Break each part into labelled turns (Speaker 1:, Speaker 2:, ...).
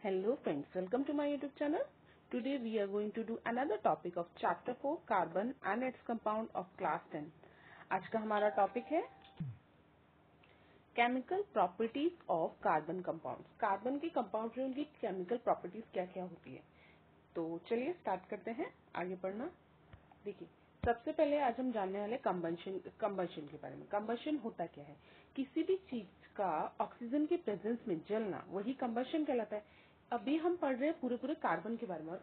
Speaker 1: Hello friends, welcome to my YouTube channel. Today we are going to do another topic of chapter 4 carbon and its compound of class 10. आज का हमारा topic है chemical properties of carbon compounds. Carbon के compound में उनकी chemical properties क्या क्या होती है. तो चलिए स्टार्ट करते हैं आगे पढ़ना. देखिए सबसे पहले आज हम जानने वाले कंबंशन के बारे में. कंबंशन होता क्या है? किसी भी चीज का ऑक्सीजन के प्रेजेंस में जलना, वही कंबंशन कहलाता है. अभी हम पढ़ रहे हैं पूरे कार्बन के बारे में. और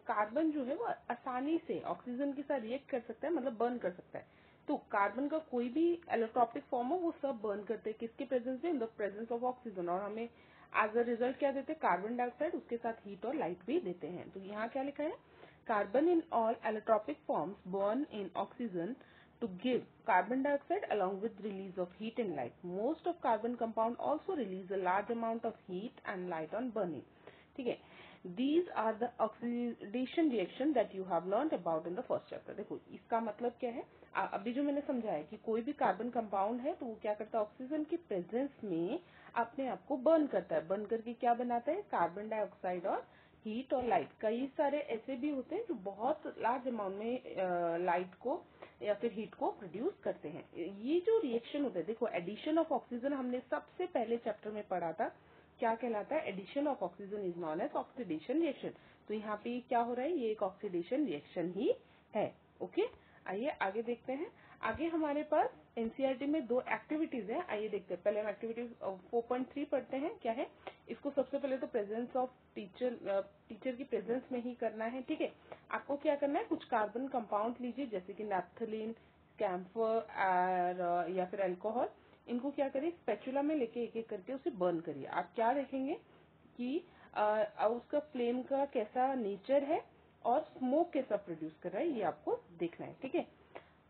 Speaker 1: कार्बन जो है वो आसानी से ऑक्सीजन के साथ रिएक्ट कर सकता है, मतलब बर्न कर सकता है. तो कार्बन का कोई भी एलोट्रॉपिक फॉर्म हो वो सब बर्न करते हैं किसके प्रेजेंस में? In the presence of oxygen. और हमें एज अ रिजल्ट क्या देते हैं? कार्बन डाइऑक्साइड, उसके साथ हीट और लाइट भी देते हैं. तो यहाँ क्या लिखा है? Carbon in all allotropic forms burn in oxygen to give carbon dioxide along with release of heat and light. Most of carbon compound also release a large amount of heat and light on burning. ठीक है. These are the oxidation reaction that you have learned about in the first chapter. देखो इसका मतलब क्या है? अभी जो मैंने समझाया कि कोई भी कार्बन कंपाउंड है तो वो क्या करता है? ऑक्सीजन के प्रेजेंस में अपने आप को बर्न करता है. बर्न करके क्या बनाता है? कार्बन डाइऑक्साइड और हीट और लाइट. कई सारे ऐसे भी होते हैं जो बहुत लार्ज अमाउंट में लाइट को या फिर हीट को प्रोड्यूस करते हैं. ये जो रिएक्शन होता है, देखो एडिशन ऑफ ऑक्सीजन हमने सबसे पहले चैप्टर में पढ़ा था. क्या कहलाता है? Addition of oxygen is known as oxidation reaction. तो यहाँ पे क्या हो रहा है? ये एक ऑक्सीडेशन रिएक्शन ही है. ओके, आइए आगे देखते हैं. आगे हमारे पास एनसीईआरटी में दो एक्टिविटीज है. आइए देखते हैं. पहले हम एक्टिविटीज 4.3 पढ़ते हैं. क्या है इसको? सबसे पहले तो प्रेजेंस ऑफ टीचर की प्रेजेंस में ही करना है. ठीक है. आपको क्या करना है? कुछ कार्बन कंपाउंड लीजिए जैसे कि नैप्थलीन, कैम्फर या फिर अल्कोहल. इनको क्या करिए? स्पैचुला में लेके एक एक करके उसे बर्न करिए. आप क्या देखेंगे कि उसका फ्लेम का कैसा नेचर है और स्मोक कैसा प्रोड्यूस कर रहा है, ये आपको देखना है. ठीक है.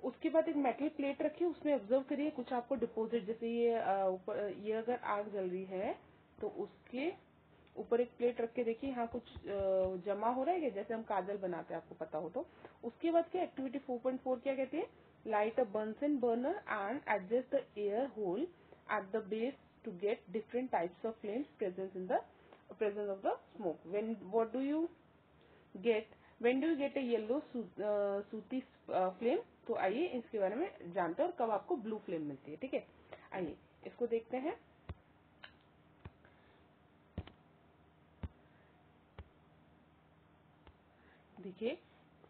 Speaker 1: उसके बाद एक मेटल प्लेट रखिए, उसमें ऑब्जर्व करिए कुछ आपको डिपोजिट, जैसे ये ऊपर ये अगर आग जल रही है तो उसके ऊपर एक प्लेट रख के देखिए यहाँ कुछ जमा हो रहा है, जैसे हम काजल बनाते हैं, आपको पता हो तो. उसके बाद क्या एक्टिविटी 4.4 क्या कहती है? Light a Bunsen burner and adjust the air hole at the base to get different types of flames presence in the presence of the smoke. What do you get when do you get a yellow सूती flame? तो आइए इसके बारे में जानते हैं और कब आपको ब्लू फ्लेम मिलती है. ठीक है. आइए इसको देखते हैं. देखिए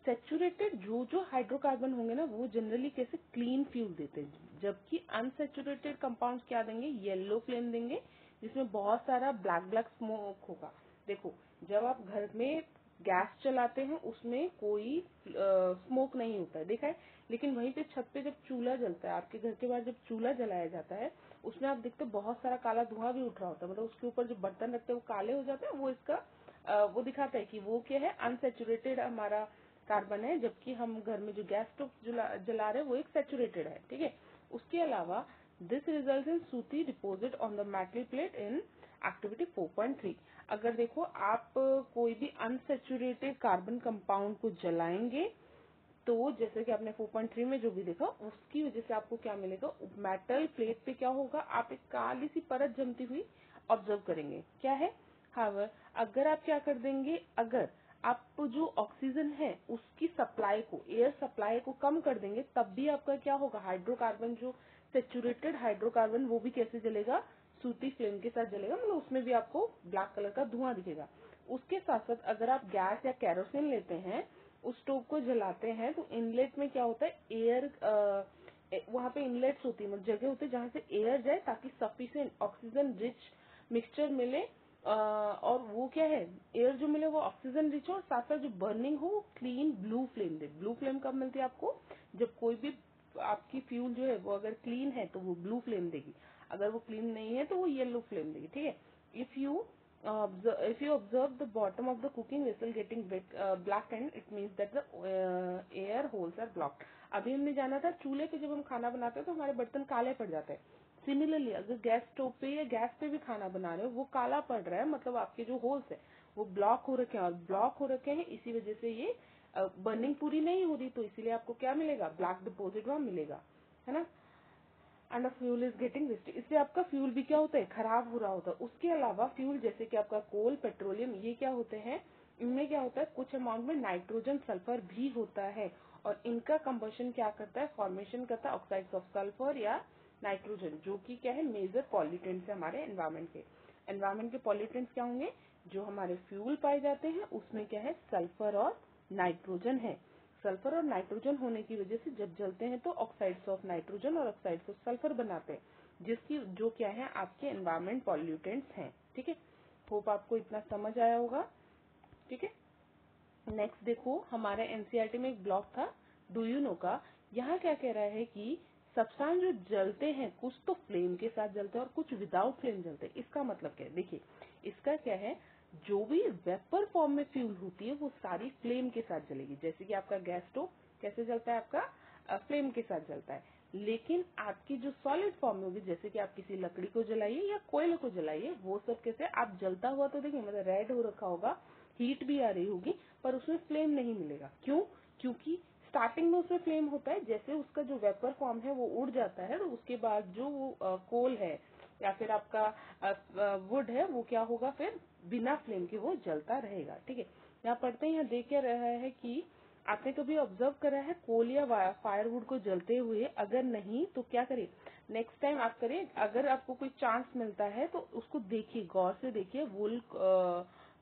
Speaker 1: सेचुरेटेड जो हाइड्रोकार्बन होंगे ना वो जनरली कैसे क्लीन फ्यूल देते हैं, जबकि अनसेचुरेटेड कंपाउंड्स क्या देंगे? येलो फ्लेम देंगे जिसमें बहुत सारा ब्लैक स्मोक होगा. देखो जब आप घर में गैस चलाते हैं उसमें कोई स्मोक नहीं होता है, देखा है. लेकिन वहीं पे छत पे जब चूल्हा जलता है, आपके घर के बाहर जब चूल्हा जलाया जाता है, उसमें आप देखते हो बहुत सारा काला धुआं भी उठ रहा होता है. मतलब उसके ऊपर जो बर्तन रखते हैं वो काले हो जाते हैं. वो इसका वो दिखाता है कि वो क्या है? अनसेचुरेटेड हमारा कार्बन है, जबकि हम घर में जो गैस स्टोव जला रहे हैं वो एक सेचुरेटेड है. ठीक है. उसके अलावा दिस रिजल्ट इन सूती deposit on the metal plate in activity 4.3. अगर देखो आप कोई भी अनसेचुरेटेड कार्बन कंपाउंड को जलाएंगे तो जैसे कि आपने 4.3 में जो भी देखा उसकी वजह से आपको क्या मिलेगा? मेटल प्लेट पे क्या होगा? आप एक काली सी परत जमती हुई ऑब्जर्व करेंगे. क्या है? हावर अगर आप क्या कर देंगे? अगर आप जो ऑक्सीजन है उसकी सप्लाई को, एयर सप्लाई को कम कर देंगे, तब भी आपका क्या होगा? हाइड्रोकार्बन जो सेचुरेटेड हाइड्रोकार्बन वो भी कैसे जलेगा? सूती फ्लेम के साथ जलेगा. मतलब उसमें भी आपको ब्लैक कलर का धुआं दिखेगा. उसके साथ साथ अगर आप गैस या कैरोसिन लेते हैं, उस स्टोव को जलाते हैं, तो इनलेट में क्या होता है? एयर वहाँ पे इनलेट्स होती है, मतलब जगह होती है जहाँ से एयर जाए ताकि सफिशिएंट ऑक्सीजन रिच मिक्सचर मिले. और वो क्या है? एयर जो मिले वो ऑक्सीजन रिच हो और साथ साथ जो बर्निंग हो वो क्लीन ब्लू फ्लेम दे. ब्लू फ्लेम कब मिलती है आपको? जब कोई भी आपकी फ्यूल जो है वो अगर क्लीन है तो वो ब्लू फ्लेम देगी, अगर वो क्लीन नहीं है तो वो येलो फ्लेम देगी. ठीक है. If you observe the bottom of the cooking vessel getting blackened, it means that the air holes are blocked. अभी हमने जाना था चूल्हे पे जब हम खाना बनाते हैं तो हमारे बर्तन काले पड़ जाते हैं. सिमिलरली अगर गैस स्टोव पे या गैस पे भी खाना बना रहे हो वो काला पड़ रहा है, मतलब आपके जो होल्स है वो ब्लॉक हो रखे हैं. और ब्लॉक हो रखे हैं इसी वजह से ये बर्निंग पूरी नहीं हो रही, तो इसीलिए आपको क्या मिलेगा? ब्लैक डिपोजिट वहां मिलेगा, है ना. And fuel is getting wasted, इससे आपका फ्यूल भी क्या होता है, खराब हो रहा होता है। उसके अलावा फ्यूल जैसे कि आपका कोल, पेट्रोलियम, ये क्या होते हैं, इनमें क्या होता है, कुछ अमाउंट में नाइट्रोजन, सल्फर भी होता है, और इनका कंबशन क्या करता है, फॉर्मेशन करता है ऑक्साइड्स ऑफ सल्फर या नाइट्रोजन, जो कि क्या है, मेजर पॉल्यूटेंट्स है हमारे एनवायरमेंट के। एनवायरमेंट के पॉल्यूटेंट्स क्या होंगे, जो हमारे फ्यूल पाए जाते हैं उसमें क्या है, सल्फर और नाइट्रोजन है। सल्फर और नाइट्रोजन होने की वजह से जब जलते हैं तो ऑक्साइड्स ऑफ नाइट्रोजन और ऑक्साइड्स ऑफ सल्फर बनाते हैं, जिसकी जो क्या है, आपके एनवायरमेंट पॉल्यूटेंट्स हैं। ठीक है, होप आपको इतना समझ आया होगा। ठीक है, नेक्स्ट देखो, हमारे एनसीईआरटी में एक ब्लॉक था डू यू नो का। यहाँ क्या कह रहा है कि सब्सटेंस जो जलते हैं, कुछ तो फ्लेम के साथ जलते हैं और कुछ विदाउट फ्लेम जलते हैं। इसका मतलब क्या है, देखिए इसका क्या है, जो भी वेपर फॉर्म में फ्यूल होती है वो सारी फ्लेम के साथ जलेगी। जैसे कि आपका गैस स्टोव कैसे जलता है, आपका फ्लेम के साथ जलता है। लेकिन आपकी जो सॉलिड फॉर्म में होगी, जैसे कि आप किसी लकड़ी को जलाइए या कोयले को जलाइए, वो सब कैसे आप जलता हुआ तो देखिए, मतलब रेड हो रखा होगा, हीट भी आ रही होगी, पर उसमें फ्लेम नहीं मिलेगा। क्यों? क्योंकि स्टार्टिंग में उसमें फ्लेम होता है, जैसे उसका जो वेपर फॉर्म है वो उड़ जाता है, तो उसके बाद जो कोल है या फिर आपका वुड है, वो क्या होगा, फिर बिना फ्लेम के वो जलता रहेगा। ठीक है, यहाँ पढ़ते हैं, यहाँ देख क्या रहा है कि आपने कभी ऑब्जर्व करा है कोल या फायरवुड को जलते हुए? अगर नहीं तो क्या करें, नेक्स्ट टाइम आप करें, अगर आपको कोई चांस मिलता है तो उसको देखिए, गौर से देखिए,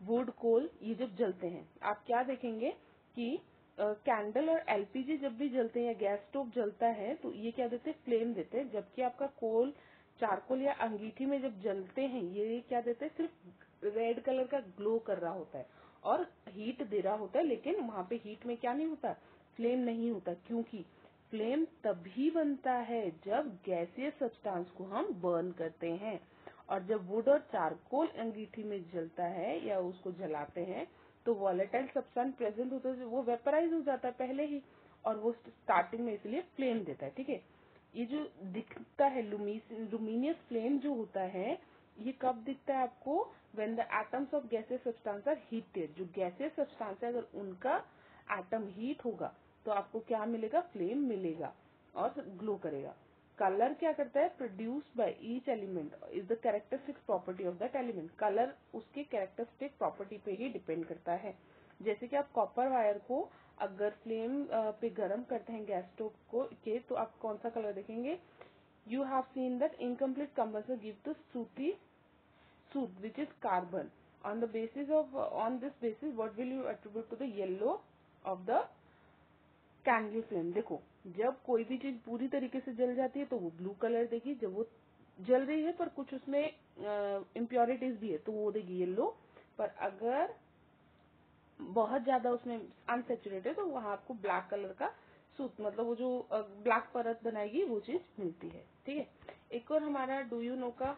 Speaker 1: वुड, कोल, ये जब जलते हैं आप क्या देखेंगे कि कैंडल और एलपीजी जब भी जलते हैं या गैस स्टोव जलता है तो ये क्या देते हैं, फ्लेम देते हैं। जबकि आपका कोल, चारकोल या अंगीठी में जब जलते हैं, ये क्या देते हैं, सिर्फ रेड कलर का ग्लो कर रहा होता है और हीट दे रहा होता है, लेकिन वहां पे हीट में क्या नहीं होता, फ्लेम नहीं होता। क्योंकि फ्लेम तभी बनता है जब गैसियस सब्सटेंस को हम बर्न करते हैं, और जब वुड और चारकोल अंगीठी में जलता है या उसको जलाते हैं तो वॉलेटाइल सब्सटेंस प्रेजेंट होता है, वो वेपराइज हो जाता है पहले ही, और वो स्टार्टिंग में इसलिए फ्लेम देता है। ठीक है, ये जो दिखता है लुमिनियस फ्लेम जो होता है, ये कब दिखता है आपको, when the atoms of gaseous substance are heated. जो गैसियस सब्सटेंस है, अगर उनका एटम हीट होगा तो आपको क्या मिलेगा, फ्लेम मिलेगा और ग्लो करेगा। कलर क्या करता है, produced by each element is the characteristic property of that element. Colour उसके कैरेक्टरिस्टिक प्रॉपर्टी पे ही डिपेंड करता है। जैसे कि आप कॉपर वायर को अगर फ्लेम पे गर्म करते हैं गैस स्टोव को के, तो आप कौन सा कलर देखेंगे, you have seen that incomplete combustion give the सूटी suit which is carbon. On this basis what will you attribute to the yellow of the candle flame? देखो, जब कोई भी चीज पूरी तरीके से जल जाती है तो वो ब्लू कलर देगी, जब वो जल रही है पर कुछ उसमें इम्प्योरिटीज भी है तो वो देगी येलो, पर अगर बहुत ज्यादा उसमें अनसेचुरेटेड तो वहां आपको ब्लैक कलर का सूत, मतलब वो जो ब्लैक परत बनाएगी वो चीज मिलती है। ठीक है, एक और हमारा डू यू नो का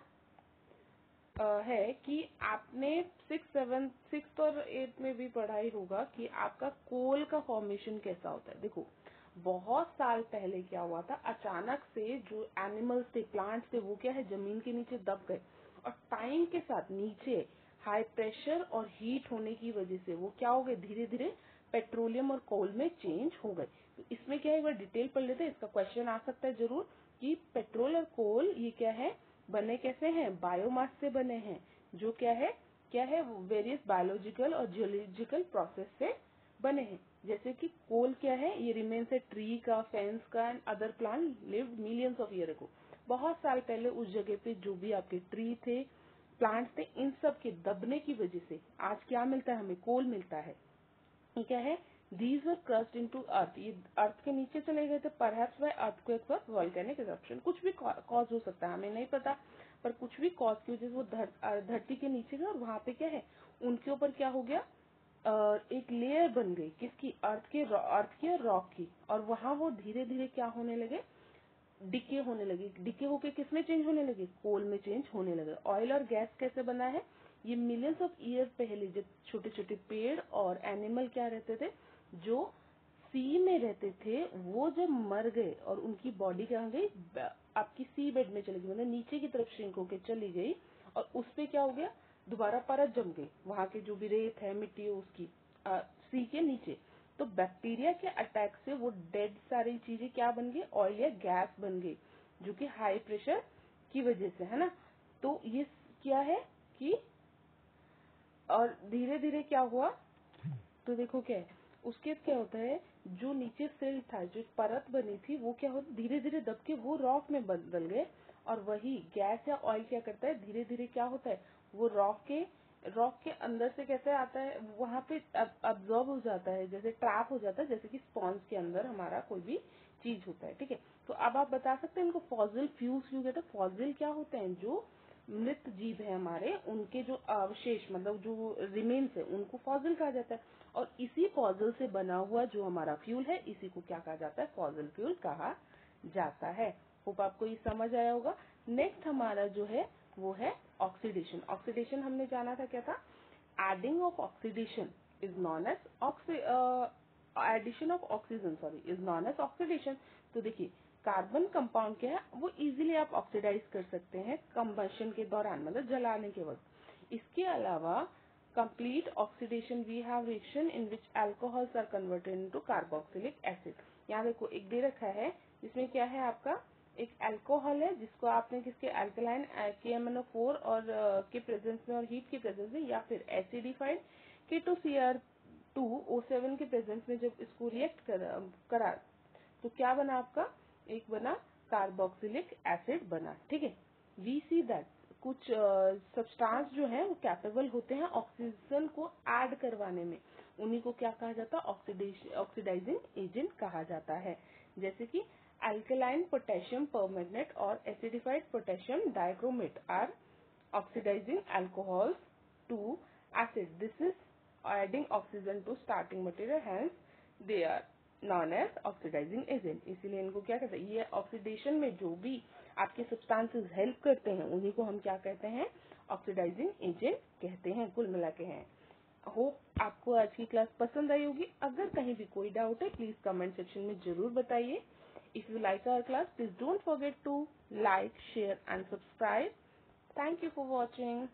Speaker 1: है कि आपने सिक्स और एट में भी पढ़ा ही होगा कि आपका कोल का फॉर्मेशन कैसा होता है। देखो, बहुत साल पहले क्या हुआ था, अचानक से जो एनिमल्स थे, प्लांट्स थे, वो क्या है, जमीन के नीचे दब गए, और टाइम के साथ नीचे हाई प्रेशर और हीट होने की वजह से वो क्या हो गए, धीरे धीरे पेट्रोलियम और कोल में चेंज हो गए। तो इसमें क्या है, एक बार डिटेल पढ़ लेते हैं, इसका क्वेश्चन आ सकता है जरूर कि पेट्रोल और कोल ये क्या है, बने कैसे हैं, बायोमास से बने हैं, जो क्या है वो वेरियस बायोलॉजिकल और जियोलॉजिकल प्रोसेस से बने हैं। जैसे कि कोल क्या है, ये रिमेन्स है ट्री का, फेंस का and other plant lived millions of year ago. बहुत साल पहले उस जगह पे जो भी आपके ट्री थे, प्लांट्स थे, इन सब के दबने की वजह से आज क्या मिलता है, हमें कोल मिलता है। ये क्या है, दीज वर क्रस्ड इनटू अर्थ, ये अर्थ के नीचे चले गए थे, परहैप्स बाय अर्थक्वेक और वोल्केनिक इरप्शन। कुछ भी कॉज हो सकता है, हमें नहीं पता, पर कुछ भी कॉज की वजह से वो धरती के नीचे गए, और वहां पे क्या है, उनके ऊपर क्या हो गया, एक लेयर बन गई, किसकी, अर्थ की और रॉक की, और वहां वो धीरे धीरे क्या होने लगे, डिके होने लगी। डिके होके किसमें चेंज होने लगे, कोल में चेंज होने लगे। ऑयल और गैस कैसे बना है, ये मिलियंस ऑफ ईयर पहले जब छोटे छोटे पेड़ और एनिमल क्या रहते थे, जो सी में रहते थे, वो जब मर गए और उनकी बॉडी कहाँ गई, आपकी सी बेड में चली गई, मतलब नीचे की तरफ श्रिंक होके चली गई, और उस पे क्या हो गया, दोबारा परत जम गई, वहां के जो भी रेत है, मिट्टी है उसकी, सी के नीचे। तो बैक्टीरिया के अटैक से वो डेड सारी चीजें क्या बन गई, ऑयल या गैस बन गई, जो कि हाई प्रेशर की वजह से है ना। तो ये क्या है कि और धीरे धीरे क्या हुआ, तो देखो क्या है, उसके क्या होता है, जो नीचे सिल था, जो परत बनी थी, वो क्या होता धीरे धीरे दब के वो रॉक में बदल गए। और वही गैस या ऑयल क्या करता है, धीरे धीरे क्या होता है, वो रॉक के अंदर से कैसे आता है, वहां पे अब्जॉर्ब हो जाता है, जैसे ट्रैप हो जाता है, जैसे कि स्पॉन्ज के अंदर हमारा कोई भी चीज होता है। ठीक है, तो अब आप बता सकते हैं इनको फॉसिल फ्यूल्स क्यों कहते हैं। फॉसिल क्या होते हैं, जो मृत जीव है हमारे, उनके जो अवशेष मतलब जो रिमेन्स है, उनको फॉसिल कहा जाता है। और इसी फॉसिल से बना हुआ जो हमारा फ्यूल है, इसी को क्या कहा जाता है, फॉसिल फ्यूल कहा जाता है। होप आपको ये समझ आया होगा। नेक्स्ट हमारा जो है वो है ऑक्सीडेशन। ऑक्सीडेशन हमने जाना था क्या था, adding of oxidation is known as addition of oxygen is known as oxidation. तो देखिए कार्बन कंपाउंड क्या है, वो इजीली आप ऑक्सीडाइज कर सकते हैं कंबशन के दौरान, मतलब जलाने के वक्त। इसके अलावा complete oxidation we have reaction in which alcohols are converted into carboxylic acid. यहाँ देखो एक दे रखा है, जिसमें क्या है आपका एक अल्कोहल है, जिसको आपने किसके अल्कलाइन KMnO4 और के प्रेजेंस में और हीट के प्रेजेंस में, या फिर एसिडिफाइड K2Cr2O7 के प्रेजेंस में जब इसको रिएक्ट करा तो क्या बना आपका, एक बना कार्बोक्सिलिक एसिड बना। ठीक है, वी सी दैट कुछ सब्सटेंस जो है वो कैपेबल होते हैं ऑक्सीजन को ऐड करवाने में, उन्हीं को क्या कहा जाता है, ऑक्सीडाइजिंग एजेंट कहा जाता है। जैसे कि अल्कलाइन पोटेशियम परमैंगनेट और acidified potassium dichromate are oxidising alcohols to acid. This is adding oxygen to starting material, hence they are known as oxidizing agent. इसीलिए इनको क्या कहते हैं, ये ऑक्सीडेशन में जो भी आपके सब्सटेंसेस हेल्प करते हैं, उन्हीं को हम क्या कहते हैं, ऑक्सीडाइजिंग एजेंट कहते हैं, कुल मिला के हैं। होप आपको आज की क्लास पसंद आई होगी। अगर कहीं भी कोई डाउट है, प्लीज कमेंट सेक्शन में जरूर बताइए। If you like our class, please don't forget to like, share and subscribe. Thank you for watching.